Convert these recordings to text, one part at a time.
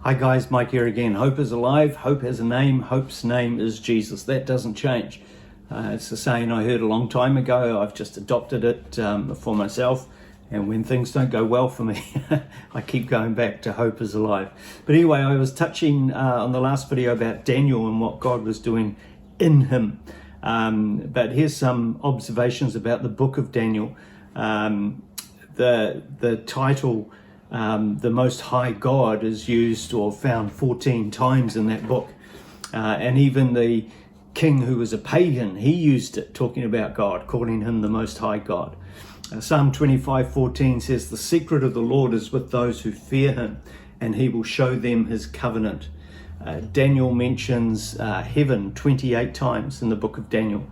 Hi guys, Mike here again. Hope is alive, hope has a name, hope's name is Jesus. That doesn't change. It's a saying I heard a long time ago. I've just adopted it for myself, and when things don't go well for me, I keep going back to hope is alive. But anyway, I was touching on the last video about Daniel and what God was doing in him. But here's some observations about the book of Daniel. The title, the Most High God, is used or found 14 times in that book. And even the king who was a pagan, he used it talking about God, calling him the Most High God. Psalm 25:14 says, "The secret of the Lord is with those who fear him, and he will show them his covenant." Daniel mentions heaven 28 times in the book of Daniel.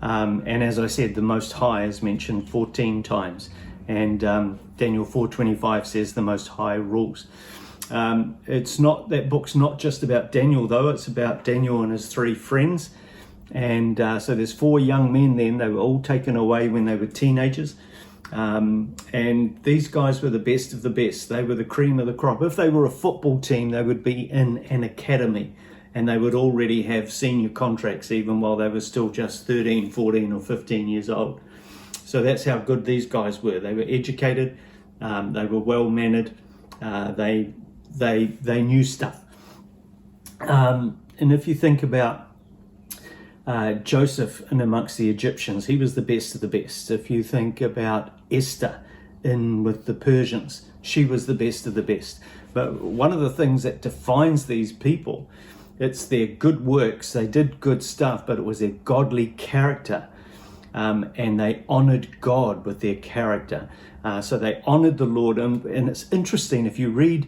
And as I said, the Most High is mentioned 14 times. And Daniel 4:25 says the Most High rules. That book's not just about Daniel, though. It's about Daniel and his three friends. And so there's four young men then. They were all taken away when they were teenagers. And these guys were the best of the best. They were the cream of the crop. If they were a football team, they would be in an academy, and they would already have senior contracts even while they were still just 13, 14 or 15 years old. So that's how good these guys were. They were educated, they were well-mannered, they knew stuff. And if you think about Joseph in amongst the Egyptians, he was the best of the best. If you think about Esther in with the Persians, she was the best of the best. But one of the things that defines these people, it's their good works. They did good stuff, but it was their godly character. And they honored God with their character. So they honored the Lord. And it's interesting, if you read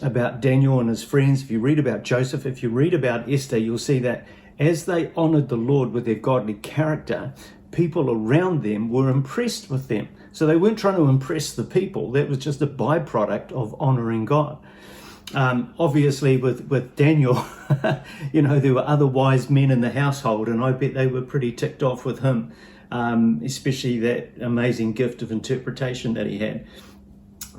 about Daniel and his friends, if you read about Joseph, if you read about Esther, you'll see that as they honored the Lord with their godly character, people around them were impressed with them. So they weren't trying to impress the people. That was just a byproduct of honoring God. Obviously with Daniel, there were other wise men in the household, and I bet they were pretty ticked off with him, especially that amazing gift of interpretation that he had.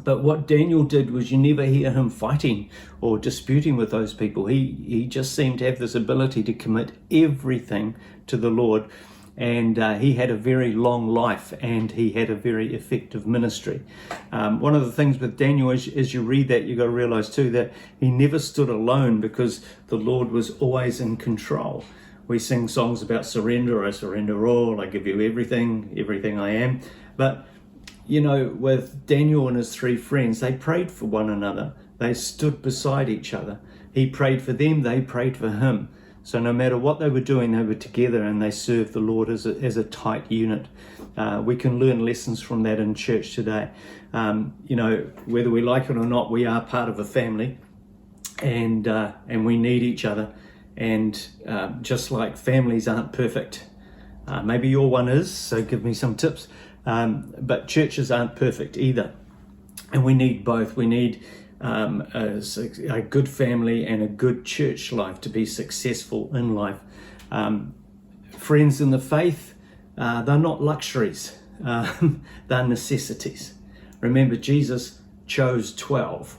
But what Daniel did was, you never hear him fighting or disputing with those people. He just seemed to have this ability to commit everything to the Lord. And he had a very long life, and he had a very effective ministry. One of the things with Daniel, as you read that, you've got to realize too that he never stood alone, because the Lord was always in control. We sing songs about surrender. I surrender all. I give you everything I am. But with Daniel and his three friends, they prayed for one another. They stood beside each other. He prayed for them, they prayed for him. So no matter what they were doing, they were together, and they served the Lord as a tight unit. We can learn lessons from that in church today. Whether we like it or not, we are part of a family, and we need each other. And just like families aren't perfect, maybe your one is, so give me some tips. But churches aren't perfect either, and we need both. We need a good family and a good church life to be successful in life. Friends in the faith, they're not luxuries, they're necessities. Remember, Jesus chose 12,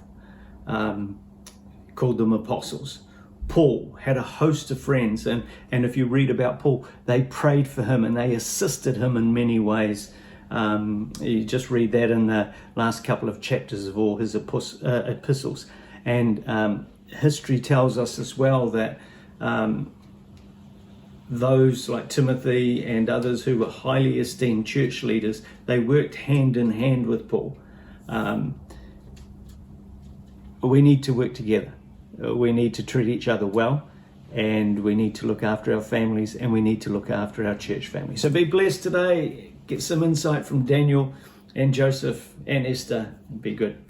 called them apostles. Paul had a host of friends, and if you read about Paul, they prayed for him and they assisted him in many ways. You just read that in the last couple of chapters of all his epistles. And history tells us as well that those like Timothy and others who were highly esteemed church leaders, they worked hand in hand with Paul. We need to work together. We need to treat each other well, and we need to look after our families, and we need to look after our church family. So be blessed today. Get some insight from Daniel and Joseph and Esther. Be good.